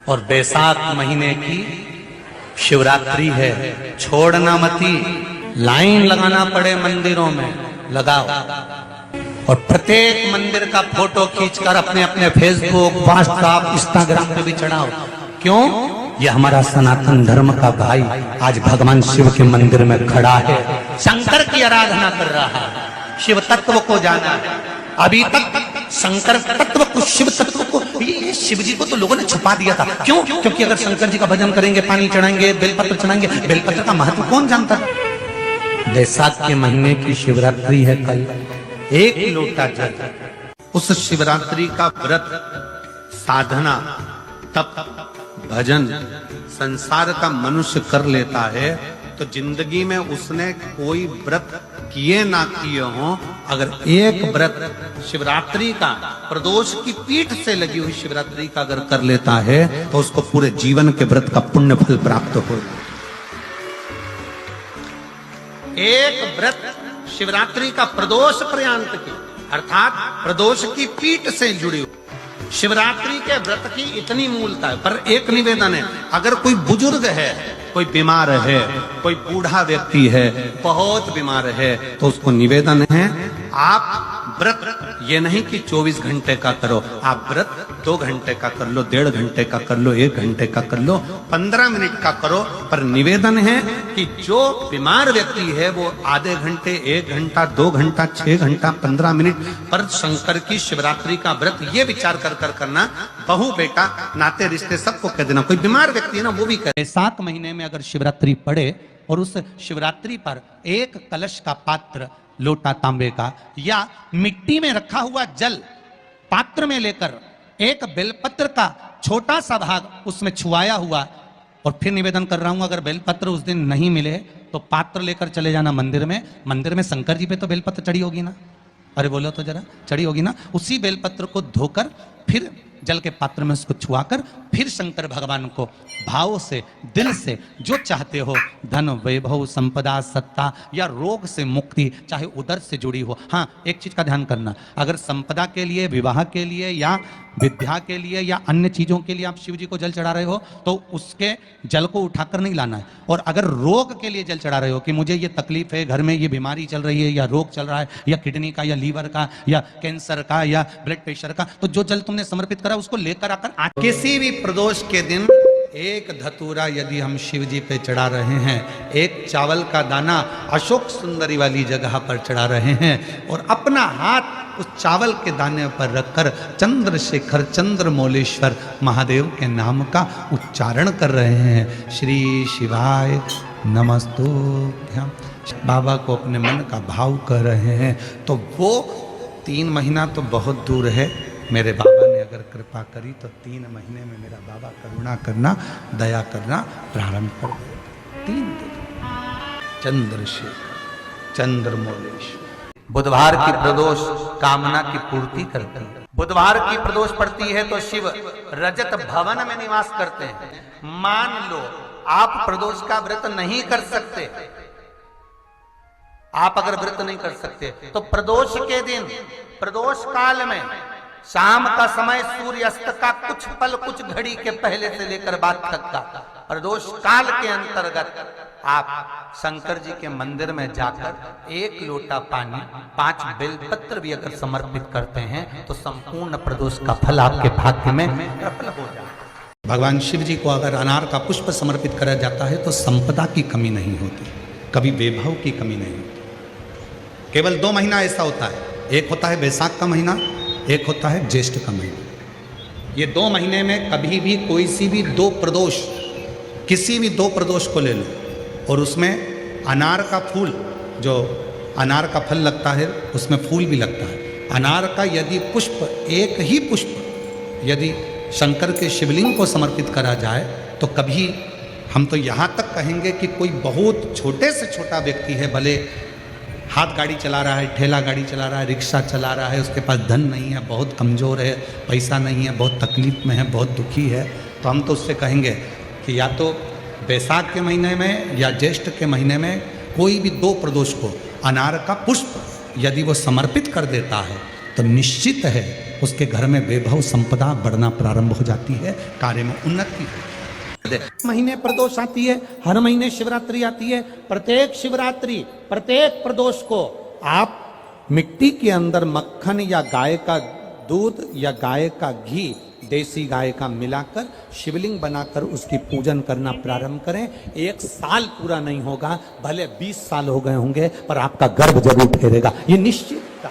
और बैसाख महीने की शिवरात्रि है। छोड़ना मती, लाइन लगाना पड़े मंदिरों में लगाओ, और प्रत्येक मंदिर का फोटो खींचकर अपने अपने फेसबुक, व्हाट्सएप, इंस्टाग्राम पे भी चढ़ाओ। क्यों? यह हमारा सनातन धर्म का भाई आज भगवान शिव के मंदिर में खड़ा है, शंकर की आराधना कर रहा है, शिव तत्व को जाना है। अभी तक शंकर तत्व को, शिव तत्व को, ये शिव जी को तो लोगों ने छुपा दिया था। क्यों? क्योंकि अगर शंकर जी का भजन करेंगे, पानी चढ़ाएंगे, बेलपत्र चढ़ाएंगे, बेलपत्र का महत्व कौन जानता है? बैसाख के महीने की शिवरात्रि है कल। एक लोटा जल, उस शिवरात्रि का व्रत, साधना, तप, भजन संसार का मनुष्य कर लेता है तो जिंदगी में उसने कोई व्रत किए ना किए हो, अगर एक व्रत शिवरात्रि का, प्रदोष की पीठ से लगी हुई शिवरात्रि का अगर कर लेता है तो उसको पूरे जीवन के व्रत का पुण्य फल प्राप्त हो। एक व्रत शिवरात्रि का प्रदोष पर्यंत की, अर्थात प्रदोष की पीठ से जुड़ी हुई शिवरात्रि के व्रत की इतनी मूलता है। पर एक निवेदन है, अगर कोई बुजुर्ग है, कोई बीमार है, कोई बूढ़ा व्यक्ति है, बहुत बीमार है, तो उसको निवेदन है आप व्रत ये नहीं कि 24 घंटे का करो, आप व्रत 2 घंटे का कर लो, 1.5 घंटे का कर लो, 1 घंटे का कर लो, 15 मिनट का करो। पर निवेदन है कि जो बीमार व्यक्ति है वो आधे घंटे, 1 घंटा, 2 घंटा, 6 घंटा, 15 मिनट पर शंकर की शिवरात्रि का व्रत ये विचार कर करना, बहू बेटा नाते रिश्ते सबको कह देना। कोई बीमार व्यक्ति है ना वो भी करे। 7 महीने में अगर शिवरात्रि पड़े और उस शिवरात्रि पर एक कलश का पात्र, लोटा तांबे का या मिट्टी में रखा हुआ जल पात्र में लेकर एक बेलपत्र का छोटा सा भाग उसमें छुआया हुआ, और फिर निवेदन कर रहा हूं अगर बेलपत्र उस दिन नहीं मिले तो पात्र लेकर चले जाना मंदिर में। मंदिर में शंकर जी पे तो बेलपत्र चढ़ी होगी ना, अरे बोलो तो जरा, चढ़ी होगी ना। उसी बेलपत्र को धोकर फिर जल के पात्र में उसको छुआकर फिर शंकर भगवान को भाव से, दिल से जो चाहते हो, धन, वैभव, संपदा, सत्ता या रोग से मुक्ति, चाहे उदर से जुड़ी हो। हाँ, एक चीज का ध्यान करना, अगर संपदा के लिए, विवाह के लिए या विद्या के लिए या अन्य चीजों के लिए आप शिव जी को जल चढ़ा रहे हो तो उसके जल को उठाकर नहीं लाना है। और अगर रोग के लिए जल चढ़ा रहे हो कि मुझे ये तकलीफ है, घर में ये बीमारी चल रही है या रोग चल रहा है या किडनी का या लीवर का या कैंसर का या ब्लड प्रेशर का, तो जो जल तुमने समर्पित करा उसको लेकर आकर किसी भी प्रदोष के दिन एक धतूरा यदि हम शिव जी पे चढ़ा रहे हैं, एक चावल का दाना अशोक सुंदरी वाली जगह पर चढ़ा रहे हैं और अपना हाथ उस चावल के दाने पर रखकर चंद्रशेखर चंद्रमौलेश्वर महादेव के नाम का उच्चारण कर रहे हैं, श्री शिवाय नमस्तुभ्यं, बाबा को अपने मन का भाव कर रहे हैं, तो वो 3 महीना तो बहुत दूर है। मेरे बाबा ने अगर कृपा करी तो 3 महीने में मेरा बाबा करुणा करना, दया करना प्रारंभ कर देगा। 3 दिन चंद्रशेखर चंद्रमौलेश्वर। बुधवार की प्रदोष कामना की पूर्ति करती है। बुधवार की प्रदोष पड़ती है तो शिव रजत भवन में निवास करते हैं। मान लो आप प्रदोष का व्रत नहीं कर सकते, आप अगर व्रत नहीं कर सकते तो प्रदोष के दिन, प्रदोष काल में शाम का समय सूर्यास्त का कुछ पल, कुछ घड़ी के पहले से लेकर बाद तक का प्रदोष काल के अंतर्गत आप शंकर जी के मंदिर में जाकर 1 लोटा पानी, 5 बेलपत्र भी अगर समर्पित करते हैं तो संपूर्ण प्रदोष का फल आपके भाग्य में प्रबल हो जाता है। भगवान शिव जी को अगर अनार का पुष्प समर्पित करा जाता है तो संपदा की कमी नहीं होती, कभी वैभव की कमी नहीं होती। केवल 2 महीना ऐसा होता है, एक होता है बैसाख का महीना, एक होता है ज्येष्ठ का महीना। ये 2 महीने में कभी भी कोई सी भी 2 प्रदोष, किसी भी 2 प्रदोष को ले लो और उसमें अनार का फूल, जो अनार का फल लगता है उसमें फूल भी लगता है, अनार का यदि पुष्प, एक ही पुष्प यदि शंकर के शिवलिंग को समर्पित करा जाए तो कभी, हम तो यहाँ तक कहेंगे कि कोई बहुत छोटे से छोटा व्यक्ति है, भले हाथ गाड़ी चला रहा है, ठेला गाड़ी चला रहा है, रिक्शा चला रहा है, उसके पास धन नहीं है, बहुत कमज़ोर है, पैसा नहीं है, बहुत तकलीफ में है, बहुत दुखी है, तो हम तो उससे कहेंगे कि या तो बैसाख के महीने में या ज्येष्ठ के महीने में कोई भी 2 प्रदोष को अनार का पुष्प यदि वो समर्पित कर देता है तो निश्चित है उसके घर में वैभव संपदा बढ़ना प्रारंभ हो जाती है, कार्य में उन्नति। महीने प्रदोष आती है, हर महीने शिवरात्रि आती है। प्रत्येक शिवरात्रि, प्रत्येक प्रदोष को आप मिट्टी के अंदर मक्खन या गाय का दूध या गाय का घी, देसी गाय का मिलाकर शिवलिंग बनाकर उसकी पूजन करना प्रारंभ करें। 1 साल पूरा नहीं होगा, भले 20 साल हो गए होंगे, पर आपका गर्भ जरूर ठहरेगा, ये निश्चित।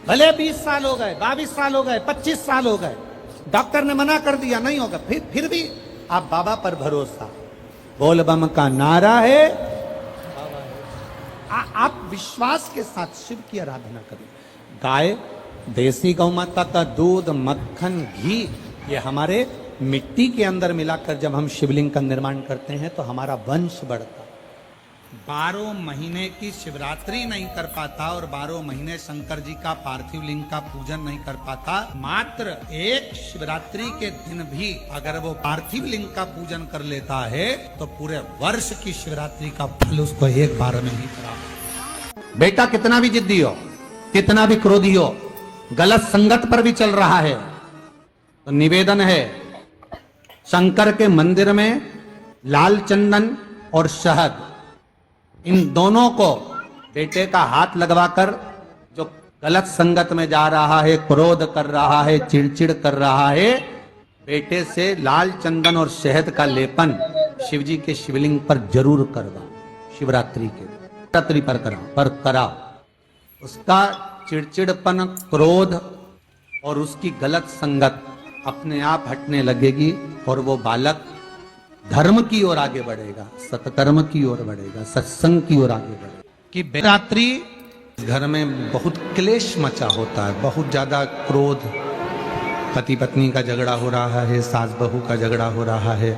भले 20 साल हो गए, 22 साल हो गए, 25 साल हो गए, डॉक्टर ने मना कर दिया नहीं होगा, फिर भी आप बाबा पर भरोसा, बोल बम का नारा है, आप विश्वास के साथ शिव की आराधना करें। गाय, देसी गौ माता का दूध, मक्खन, घी, ये हमारे मिट्टी के अंदर मिलाकर जब हम शिवलिंग का निर्माण करते हैं तो हमारा वंश बढ़ता। 12 महीने की शिवरात्रि नहीं कर पाता और 12 महीने शंकर जी का पार्थिव लिंग का पूजन नहीं कर पाता, मात्र एक शिवरात्रि के दिन भी अगर वो पार्थिव लिंग का पूजन कर लेता है तो पूरे वर्ष की शिवरात्रि का फल उसको एक बार में ही प्राप्त। बेटा कितना भी जिद्दी हो, कितना भी क्रोधी हो, गलत संगत पर भी चल रहा है, तो निवेदन है शंकर के मंदिर में लाल चंदन और शहद, इन दोनों को बेटे का हाथ लगवाकर, जो गलत संगत में जा रहा है, क्रोध कर रहा है, चिड़चिड़ कर रहा है, बेटे से लाल चंदन और शहद का लेपन शिवजी के शिवलिंग पर जरूर करवाओ। शिवरात्रि के रात्रि पर कराओ। उसका चिड़चिड़पन, क्रोध और उसकी गलत संगत अपने आप हटने लगेगी और वो बालक धर्म की ओर आगे बढ़ेगा, सत्कर्म की ओर बढ़ेगा, सत्संग की ओर आगे बढ़ेगा। कि रात्रि घर में बहुत क्लेश मचा होता है, बहुत ज्यादा क्रोध, पति पत्नी का झगड़ा हो रहा है, सास बहू का झगड़ा हो रहा है,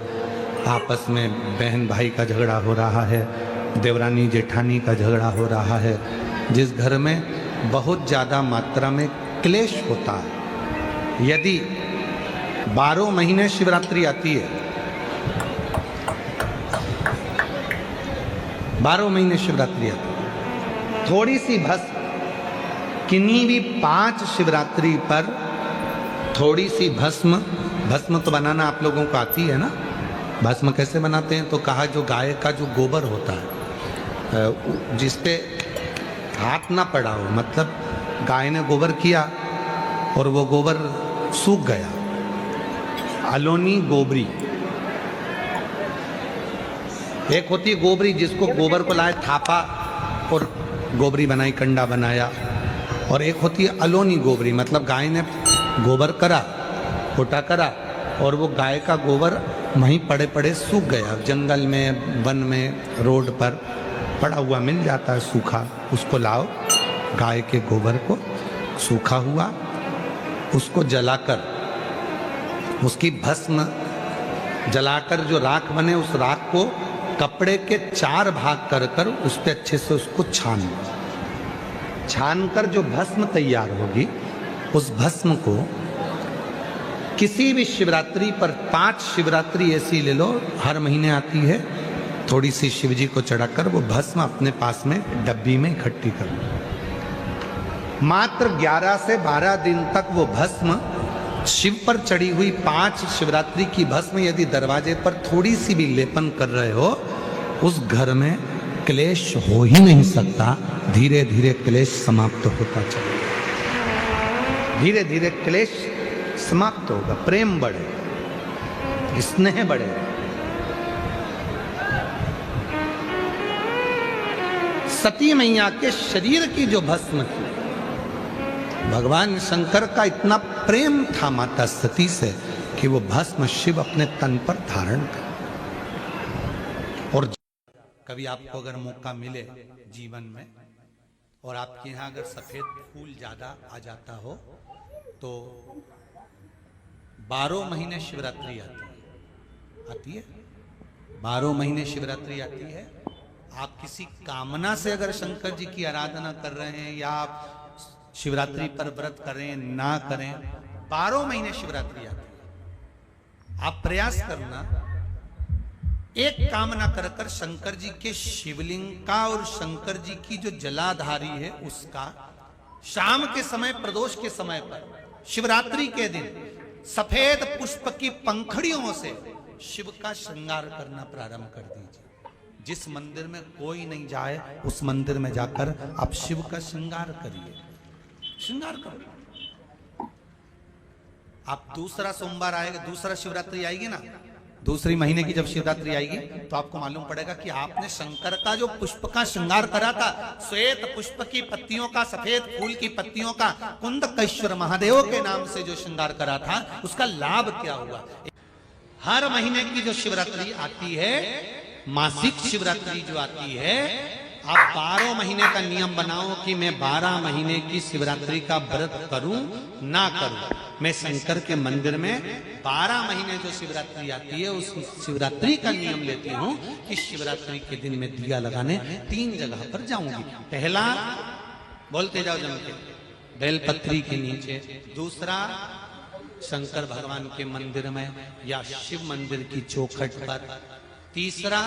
आपस में बहन भाई का झगड़ा हो रहा है, देवरानी जेठानी का झगड़ा हो रहा है। जिस घर में बहुत ज्यादा मात्रा में क्लेश होता है, यदि 12 महीने शिवरात्रि आती है, 12 महीने शिवरात्रि आती है, थोड़ी सी भस्म, किन्हीं भी 5 शिवरात्रि पर थोड़ी सी भस्म तो बनाना आप लोगों को आती है ना। भस्म कैसे बनाते हैं? तो कहा जो गाय का जो गोबर होता है, जिसपे हाथ ना पड़ा हो, मतलब गाय ने गोबर किया और वो गोबर सूख गया, अलोनी गोबरी। एक होती है गोबरी, जिसको गोबर को लाए थापा और गोबरी बनाई, कंडा बनाया, और एक होती है अलोनी गोबरी, मतलब गाय ने गोबर करा, फोटा करा और वो गाय का गोबर वहीं पड़े पड़े सूख गया, जंगल में, वन में, रोड पर पड़ा हुआ मिल जाता है सूखा, उसको लाओ, गाय के गोबर को सूखा हुआ, उसको जलाकर, उसकी भस्म जलाकर जो राख बने, उस राख को कपड़े के 4 भाग कर कर उस पर अच्छे से उसको छान कर जो भस्म तैयार होगी, उस भस्म को किसी भी शिवरात्रि पर, 5 शिवरात्रि ऐसी ले लो, हर महीने आती है, थोड़ी सी शिवजी को चढ़ाकर वो भस्म अपने पास में डब्बी में इकट्ठी कर लो। मात्र 11 से 12 दिन तक वो भस्म, शिव पर चढ़ी हुई 5 शिवरात्रि की भस्म यदि दरवाजे पर थोड़ी सी भी लेपन कर रहे हो, उस घर में क्लेश हो ही नहीं सकता। धीरे धीरे क्लेश समाप्त होता चलेगा, धीरे धीरे क्लेश समाप्त होगा, प्रेम बढ़े, स्नेह बढ़े। सती मैया के शरीर की जो भस्म थी, भगवान शंकर का इतना प्रेम था माता सती से कि वो भस्म शिव अपने तन पर धारण कर। और कभी आपको अगर मौका मिले जीवन में और आपके यहाँ अगर सफेद फूल ज्यादा आ जाता हो, तो 12 महीने शिवरात्रि आती है, 12 महीने शिवरात्रि आती है। आप किसी कामना से अगर शंकर जी की आराधना कर रहे हैं या आप शिवरात्रि पर व्रत करें ना करें, 12 महीने शिवरात्रि आती है। आप प्रयास करना, एक कामना कर कर शंकर जी के शिवलिंग का और शंकर जी की जो जलाधारी है उसका शाम के समय, प्रदोष के समय पर, शिवरात्रि के दिन सफेद पुष्प की पंखड़ियों से शिव का श्रृंगार करना प्रारंभ कर दीजिए। जिस मंदिर में कोई नहीं जाए उस मंदिर में जाकर आप शिव का श्रृंगार करिए, श्रृंगार करो। आप दूसरा सोमवार आएगा, दूसरा शिवरात्रि आएगी ना, दूसरी महीने की जब शिवरात्रि आएगी तो आपको मालूम पड़ेगा कि आपने शंकर का जो पुष्प का श्रृंगार करा था, श्वेत पुष्प की पत्तियों का, सफेद फूल की पत्तियों का, कुंदकेश्वर महादेव के नाम से जो श्रृंगार करा था, उसका लाभ क्या हुआ। हर महीने की जो शिवरात्रि आती है, मासिक शिवरात्रि जो आती है, आप 12 महीने का नियम बनाओ कि मैं 12 महीने की शिवरात्रि का व्रत करूं ना करूं। मैं शंकर के मंदिर में 12 महीने जो शिवरात्रि आती है उस शिवरात्रि का नियम लेती हूं कि शिवरात्रि के दिन मैं दिया लगाने 3 जगह पर जाऊंगी। पहला, बोलते जाओ जम के, बेलपत्री के नीचे। दूसरा, शंकर भगवान के मंदिर में या शिव मंदिर की चौखट पर। तीसरा,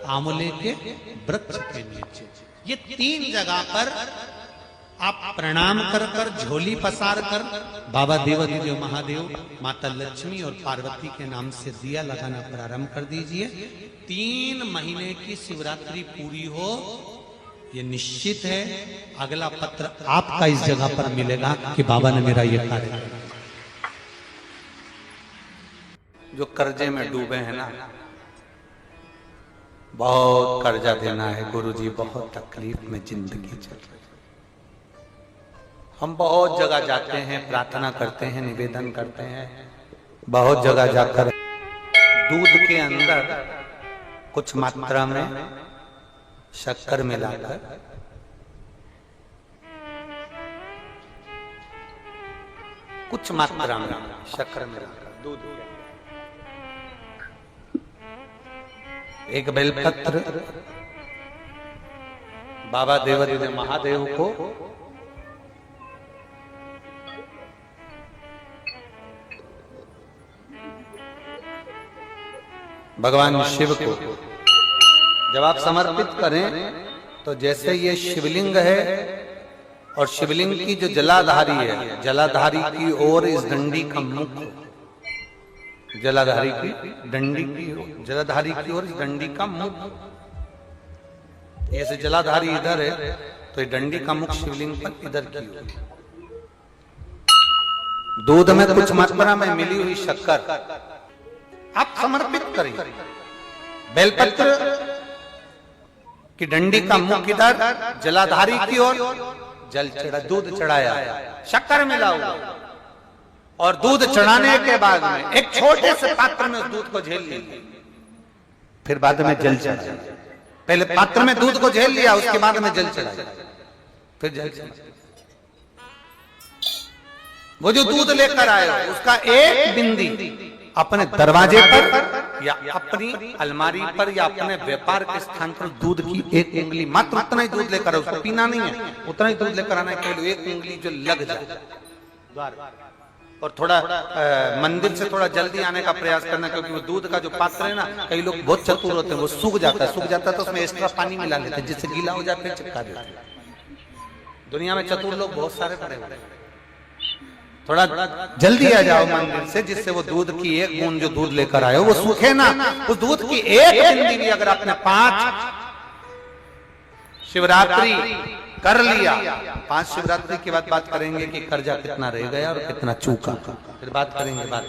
आंवले के वृक्ष के नीचे। ये 3 जगह पर आप प्रणाम कर कर, झोली पसार कर बाबा देवाधिदेव महादेव, माता लक्ष्मी और पार्वती के नाम से दिया लगाना प्रारंभ कर दीजिए। 3 महीने की शिवरात्रि पूरी हो, ये निश्चित है अगला पत्र आपका इस जगह पर मिलेगा कि बाबा ने मेरा ये कार्य किया। जो कर्जे में डूबे हैं ना, बहुत कर्जा देना है गुरुजी, बहुत तकलीफ में जिंदगी चल रही है। हम बहुत जगह जाते हैं, प्रार्थना करते हैं, निवेदन करते हैं, बहुत जगह जाकर दूध के अंदर कुछ मात्रा में शक्कर मिलाकर कुछ मात्रा में शक्कर मिलाकर दूध, एक बेलपत्र बाबा देवाधिदेव महादेव को भगवान शिव को जब आप समर्पित करें तो जैसे ये शिवलिंग है और शिवलिंग की जो जलाधारी है, जलाधारी की ओर इस डंडी का मुख, जलाधारी की डंडी की, जलाधारी की ओर इस डंडी का मुख, ऐसे जलाधारी इधर है तो ये डंडी का मुख शिवलिंग पर इधर की ओर। दूध में कुछ मात्रा में मिली हुई शक्कर आप समर्पित करें। बेलपत्र की डंडी का मुख इधर, जलाधारी की ओर जल चढ़ा, दूध चढ़ाया, शक्कर मिला हुआ, और दूध चढ़ाने के बाद में एक छोटे से पात्र में उस दूध को झेल लिया, फिर बाद में जल चढ़ाया। पहले पात्र में दूध को झेल लिया, उसके बाद में जल चढ़ाया, फिर जल चढ़ाया। वो जो दूध लेकर आए उसका एक बिंदी अपने दरवाजे पर या अपनी अलमारी पर या अपने व्यापार के स्थान पर दूध की एक उंगली, मात्र उतना ही दूध लेकर, उसको पीना नहीं है, उतना ही दूध लेकर आना है, केवल एक उंगली जो लग जाए द्वार, और थोड़ा मंदिर से थोड़ा जल्दी आने का प्रयास करना, क्योंकि वो दूध का जो पात्र है ना, कई लोग बहुत चतुर होते हैं, वो सूख जाता है तो उसमें एक्स्ट्रा पानी मिला लेते हैं, जिससे गीला हो जाता है, चिपका देते हैं। दुनिया में चतुर लोग बहुत सारे पड़े हुए हैं। थोड़ा जल्दी आ जाओ मंदिर से, जिससे वो दूध की एक बूंद जो दूध लेकर आए वो सूखे ना। उस दूध की एक बूंदी भी अगर आपने 5 शिवरात्रि कर लिया, 5 शिवरात्रि के बाद बात करेंगे कि कर्जा कितना रह गया और कितना चूका, फिर बात करेंगे, बात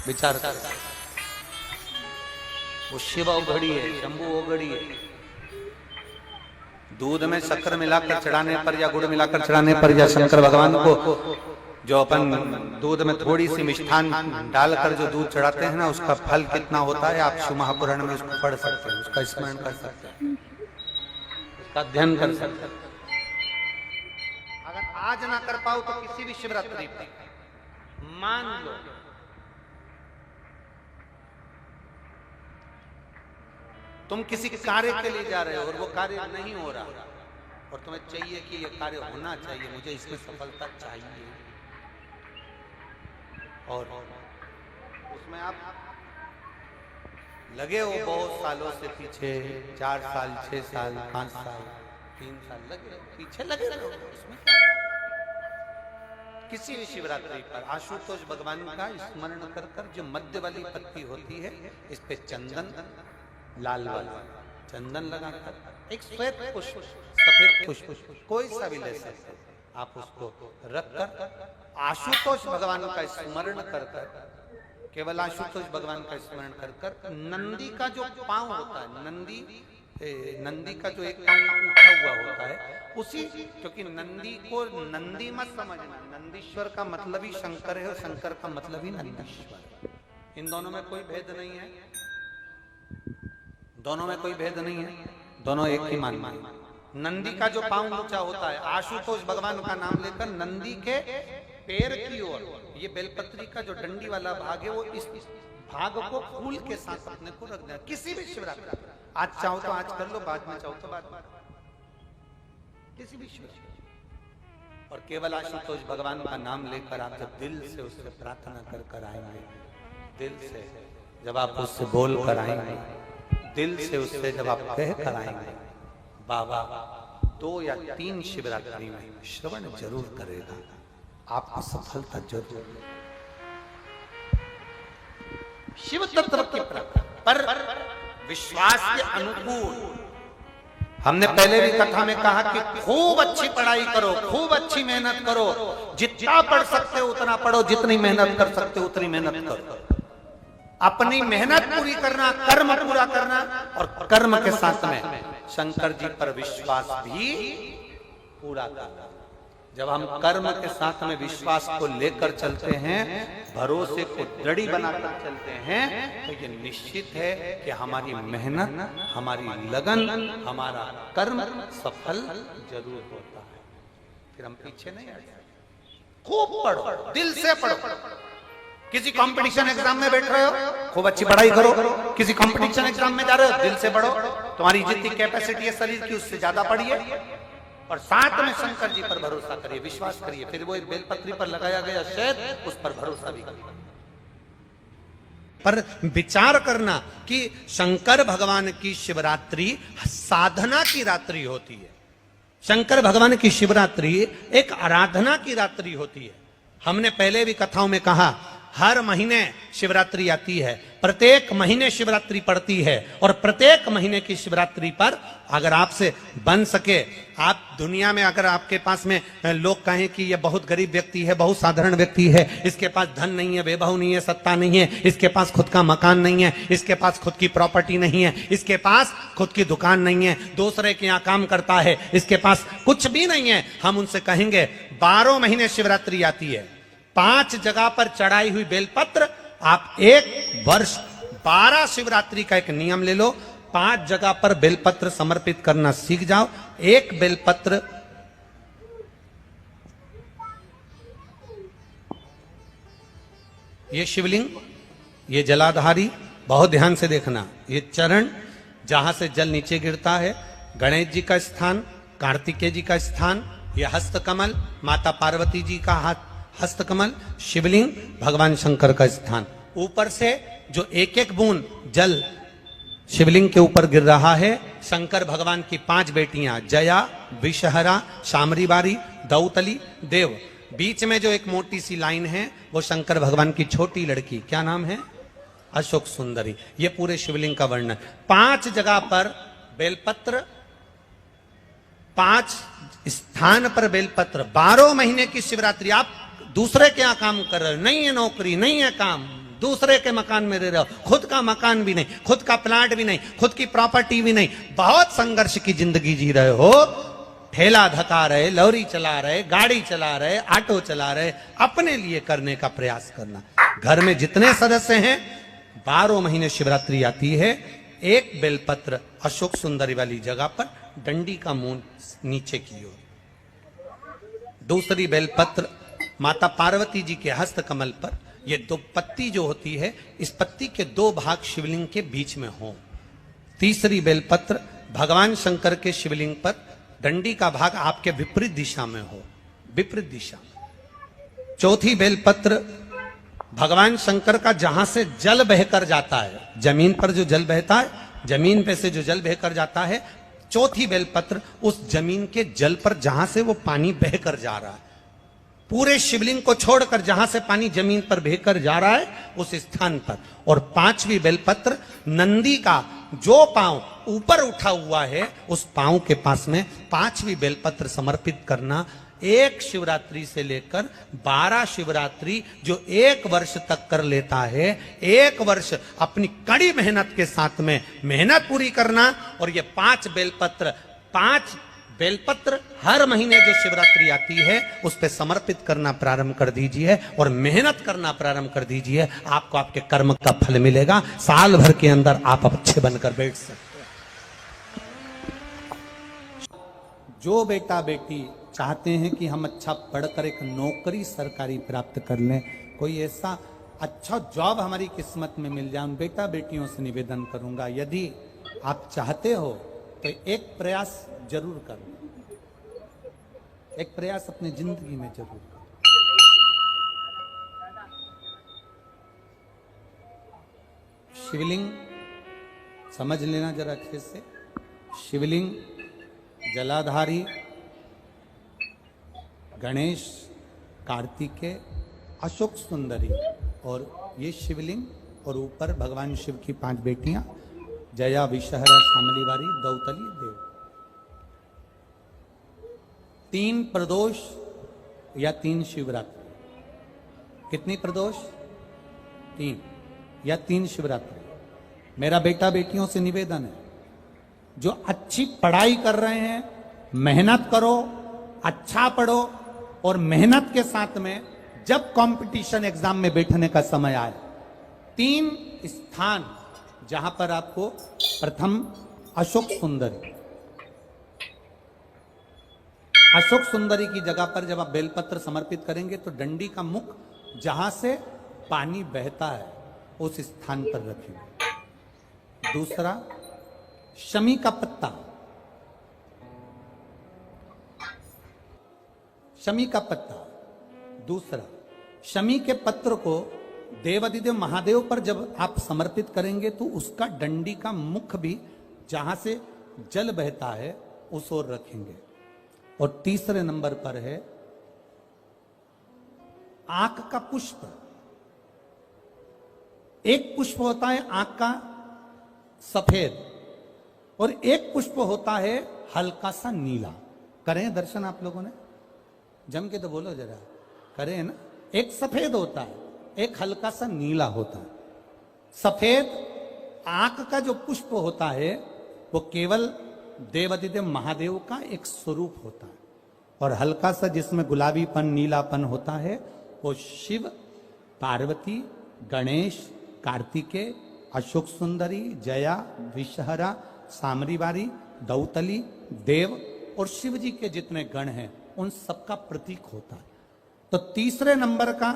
विचार कर। वो शिव उघड़ी है, शंभू उघड़ी है। दूध में शक्कर मिलाकर चढ़ाने पर या गुड़ मिलाकर चढ़ाने पर या शंकर भगवान को जो अपन दूध में थोड़ी सी मिष्ठान डालकर जो दूध चढ़ाते हैं ना, उसका फल कितना होता है आप शिव महापुराण में उसको पढ़ सकते हैं, उसका स्मरण कर सकते हैं, उसका अध्ययन कर सकते हैं। अगर आज ना कर पाओ तो किसी भी शिवरात्रि पर मान लो तुम किसी कार्य के लिए जा रहे हो और वो कार्य नहीं हो रहा और तुम्हें चाहिए कि ये कार्य होना चाहिए, मुझे इसमें सफलता चाहिए, और उसमें आप लगे हो बहुत सालों से पीछे, 4 साल 6 साल 5 साल, 3 साल लगे पीछे लगे रहो, उसमें क्या है? किसी भी शिवरात्रि पर आशुतोष भगवान का स्मरण कर कर जो मध्य वाली पत्ती होती है इस पे चंदन, लाल वाला चंदन लगाकर एक श्वेत पुष्प, सफेद पुष्प कोई सा भी ले सकते, आप उसको रखकर आशुतोष भगवान का स्मरण कर कर, केवल आशुतोष भगवान का स्मरण कर कर नंदी का जो पांव होता है, नंदी का जो एक पांव उठा हुआ होता है उसी, क्योंकि नंदी को नंदी मत समझना, नंदीश्वर का मतलब ही शंकर है और शंकर का मतलब ही नंदीश्वर, इन दोनों में कोई भेद नहीं है, दोनों में कोई भेद नहीं है, दोनों एक ही मान है। नंदी का जो पांव ऊंचा होता है, आशुतोष भगवान का नाम लेकर नंदी के पैर की ओर, ये बेलपत्री का जो डंडी वाला भाग है वो इस भाग को फूल के साथ अपने को रख देना। किसी भी शिवरात्रि, आज चाहो तो आज कर लो, बाद में चाहो तो बाद में, किसी भी शिवरात्रि, और केवल आशुतोष भगवान का नाम लेकर आप जब दिल से उससे प्रार्थना कर कर आएंगे, दिल से जब आप उससे बोल कर आएंगे, दिल से उससे जब आप कह कर आएंगे, बाबा 2 या 3 शिवरात्रि में श्रवण जरूर करेगा, आपको सफलता जरूर। शिव तत्व के पर विश्वास के अनुकूल, हमने पहले भी कथा में कहा कि खूब अच्छी पढ़ाई करो, खूब अच्छी मेहनत करो, जितना पढ़ सकते हो उतना पढ़ो, जितनी मेहनत कर सकते हो उतनी मेहनत करो, अपनी मेहनत पूरी करना, कर्म पूरा करना, और कर्म के साथ में शंकर जी पर विश्वास भी पूरा करना। जब हम कर्म के साथ में विश्वास को लेकर चलते हैं, भरोसे को दृढ़ बनाकर चलते हैं, तो ये निश्चित है कि हमारी मेहनत, हमारी लगन, हमारा कर्म सफल जरूर होता है। फिर हम पीछे नहीं हटते। खूब पढ़ो, दिल से पढ़ो। किसी कंपटीशन एग्जाम में बैठ रहे हो, खूब अच्छी पढ़ाई करो। किसी कंपटीशन एग्जाम में जा रहे हो, दिल से पढ़ो। तुम्हारी जितनी कैपेसिटी है शरीर की, उससे ज्यादा पढ़िए, और साथ में शंकर जी पर भरोसा करिए, विश्वास करिए। फिर वो बेलपत्री पर लगाया गया शहद, उस पर भरोसा भी करिए। पर विचार करना कि शंकर भगवान की शिवरात्रि साधना की रात्रि होती है। शंकर भगवान की शिवरात्रि एक आराधना की रात्रि होती है। हमने पहले भी कथाओं में कहा, हर महीने शिवरात्रि आती है, प्रत्येक महीने शिवरात्रि पड़ती है, और प्रत्येक महीने की शिवरात्रि पर अगर आपसे बन सके, आप दुनिया में अगर आपके पास में लोग कहें कि ये बहुत गरीब व्यक्ति है, बहुत साधारण व्यक्ति है, इसके पास धन नहीं है, वैभव नहीं है, सत्ता नहीं है, इसके पास खुद का मकान नहीं है, इसके पास खुद की प्रॉपर्टी नहीं है, इसके पास खुद की दुकान नहीं है, दूसरे के यहाँ काम करता है, इसके पास कुछ भी नहीं है, हम उनसे कहेंगे 12 महीने शिवरात्रि आती है, 5 जगह पर चढ़ाई हुई बेलपत्र, आप 1 वर्ष 12 शिवरात्रि का एक नियम ले लो, 5 जगह पर बेलपत्र समर्पित करना सीख जाओ। एक बेलपत्र ये शिवलिंग, ये जलाधारी, बहुत ध्यान से देखना, ये चरण जहां से जल नीचे गिरता है, गणेश जी का स्थान, कार्तिकेय जी का स्थान, ये हस्तकमल माता पार्वती जी का हाथ हस्तकमल, शिवलिंग भगवान शंकर का स्थान। ऊपर से जो एक एक बूंद जल शिवलिंग के ऊपर गिर रहा है, शंकर भगवान की 5 बेटियां जया, विषहरा, शामरीबारी, दौतली, देव। बीच में जो एक मोटी सी लाइन है वो शंकर भगवान की छोटी लड़की, क्या नाम है? अशोक सुंदरी। ये पूरे शिवलिंग का वर्णन। 5 जगह पर बेलपत्र, 5 स्थान पर बेलपत्र। 12 महीने की शिवरात्रि। आप दूसरे के यहाँ काम कर रहे हो, नहीं है नौकरी, नहीं है काम, दूसरे के मकान में रह रहे हो, खुद का मकान भी नहीं, खुद का प्लाट भी नहीं, खुद की प्रॉपर्टी भी नहीं, बहुत संघर्ष की जिंदगी जी रहे हो, ठेला धका रहे, लॉरी चला रहे, गाड़ी चला रहे, ऑटो चला रहे, अपने लिए करने का प्रयास करना। घर में जितने सदस्य हैं, 12 महीने शिवरात्रि आती है, एक बेलपत्र अशोक सुंदरी वाली जगह पर, डंडी का मुंह नीचे की ओर, दूसरी बेलपत्र माता पार्वती जी के हस्त कमल पर। ये 2 पत्ती जो होती है, इस पत्ती के 2 भाग शिवलिंग के बीच में हो। तीसरी बेलपत्र भगवान शंकर के शिवलिंग पर, डंडी का भाग आपके विपरीत दिशा में हो, विपरीत दिशा। चौथी बेलपत्र भगवान शंकर का जहां से जल बहकर जाता है, जमीन पर जो जल बहता है, जमीन पे से जो जल बहकर जाता है, चौथी बेलपत्र उस जमीन के जल पर जहां से वो पानी बहकर जा रहा है, पूरे शिवलिंग को छोड़कर जहां से पानी जमीन पर बहकर जा रहा है उस स्थान पर। और पांचवी बेलपत्र नंदी का जो पांव ऊपर उठा हुआ है उस पांव के पास में पांचवी बेलपत्र समर्पित करना। एक शिवरात्रि से लेकर 12 शिवरात्रि जो एक वर्ष तक कर लेता है, एक वर्ष अपनी कड़ी मेहनत के साथ में मेहनत पूरी करना। और ये 5 बेलपत्र हर महीने जो शिवरात्रि आती है उस पे समर्पित करना प्रारंभ कर दीजिए और मेहनत करना प्रारंभ कर दीजिए। आपको आपके कर्म का फल मिलेगा। साल भर के अंदर आप अच्छे बनकर बैठ सकते हैं। जो बेटा बेटी चाहते हैं कि हम अच्छा पढ़कर एक नौकरी सरकारी प्राप्त कर लें, कोई ऐसा अच्छा जॉब हमारी किस्मत में मिल जाए, उन बेटा बेटियों से निवेदन करूंगा, यदि आप चाहते हो तो एक प्रयास जरूर करो, एक प्रयास अपनी जिंदगी में जरूर करो। शिवलिंग समझ लेना जरा अच्छे से। शिवलिंग जलाधारी गणेश, कार्तिकेय, अशोक सुंदरी और ये शिवलिंग, और ऊपर भगवान शिव की 5 बेटियां जया, विषहरा, शामलीवारी, दौतली, देव। 3 प्रदोष या 3 शिवरात्रि। कितनी प्रदोष? 3 या 3 शिवरात्रि। मेरा बेटा बेटियों से निवेदन है, जो अच्छी पढ़ाई कर रहे हैं मेहनत करो, अच्छा पढ़ो और मेहनत के साथ में जब कंपटीशन एग्जाम में बैठने का समय आए, 3 स्थान जहां पर आपको प्रथम अशोक सुंदरी, अशोक सुंदरी की जगह पर जब आप बेलपत्र समर्पित करेंगे तो डंडी का मुख जहां से पानी बहता है उस स्थान पर रखेंगे। दूसरा शमी का पत्ता, शमी का पत्ता। दूसरा शमी के पत्र को देवादिदेव महादेव पर जब आप समर्पित करेंगे तो उसका डंडी का मुख भी जहां से जल बहता है उस ओर रखेंगे। और तीसरे नंबर पर है आंख का पुष्प। एक पुष्प होता है आंख का सफेद और एक पुष्प होता है हल्का सा नीला। करें दर्शन आप लोगों ने? जम के तो बोलो जरा, करें ना? एक सफेद होता है, एक हल्का सा नीला होता है। सफेद आंख का जो पुष्प होता है वो केवल देवादिदेव महादेव का एक स्वरूप होता है, और हल्का सा जिसमें गुलाबीपन नीलापन होता है वो शिव, पार्वती, गणेश, कार्तिकेय, अशोक सुंदरी, जया, विषहरा, सामरीवारी, दौतली, देव और शिव जी के जितने गण हैं उन सबका प्रतीक होता है। तो तीसरे नंबर का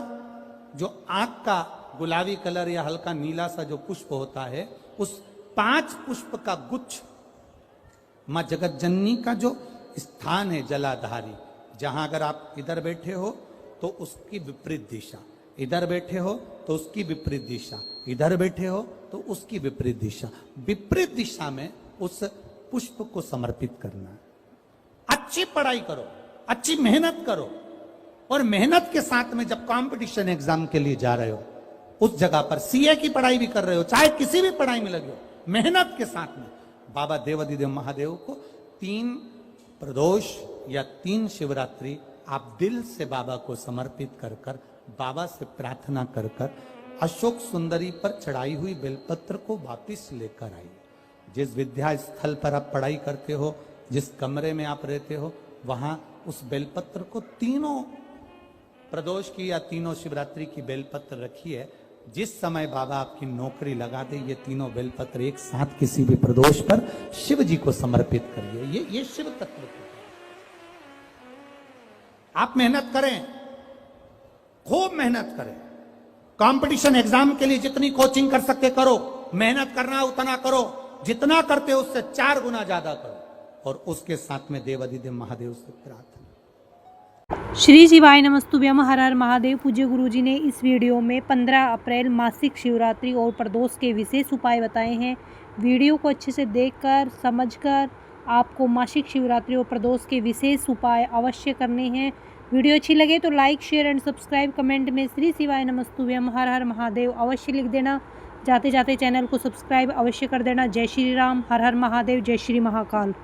जो आंख का गुलाबी कलर या हल्का नीला सा जो पुष्प होता है, उस 5 पुष्प का गुच्छ मां जगत जननी का जो स्थान है जलाधारी, जहां अगर आप इधर बैठे हो तो उसकी विपरीत दिशा, इधर बैठे हो तो उसकी विपरीत दिशा, इधर बैठे हो तो उसकी विपरीत दिशा, विपरीत दिशा में उस पुष्प को समर्पित करना है। अच्छी पढ़ाई करो, अच्छी मेहनत करो, और मेहनत के साथ में जब कंपटीशन एग्जाम के लिए जा रहे हो उस जगह पर सीए की पढ़ाई भी कर रहे हो, चाहे किसी भी पढ़ाई में लगे हो, मेहनत के साथ में बाबा देवादिदेव महादेव को 3 प्रदोष या 3 शिवरात्रि आप दिल से बाबा को समर्पित कर कर, बाबा से प्रार्थना कर कर अशोक सुंदरी पर चढ़ाई हुई बेलपत्र को वापिस लेकर आइए। जिस विद्या स्थल पर आप पढ़ाई करते हो, जिस कमरे में आप रहते हो, वहां उस बेलपत्र को 3 प्रदोष की या 3 शिवरात्रि की बेलपत्र रखिए। जिस समय बाबा आपकी नौकरी लगा दे, ये 3 बेलपत्र एक साथ किसी भी प्रदोष पर शिव जी को समर्पित करिए। ये शिव तत्व है। आप मेहनत करें, खूब मेहनत करें, कंपटीशन एग्जाम के लिए जितनी कोचिंग कर सकते करो, मेहनत करना उतना करो, जितना करते हो उससे 4 गुना ज्यादा करो, और उसके साथ में देवादिदेव महादेव से प्रार्थना। श्री शिवाय नमस्तुभ्यम, हर हर महादेव। पूज्य गुरुजी ने इस वीडियो में 15 अप्रैल मासिक शिवरात्रि और प्रदोष के विशेष उपाय बताए हैं। वीडियो को अच्छे से देखकर, समझकर आपको मासिक शिवरात्रि और प्रदोष के विशेष उपाय अवश्य करने हैं। वीडियो अच्छी लगे तो like, share and subscribe, comment में श्री शिवाय नमस्तुभ्यम हर हर महादेव अवश्य लिख देना। जाते जाते चैनल को सब्सक्राइब अवश्य कर देना। जय श्री राम, हर हर महादेव, जय श्री महाकाल।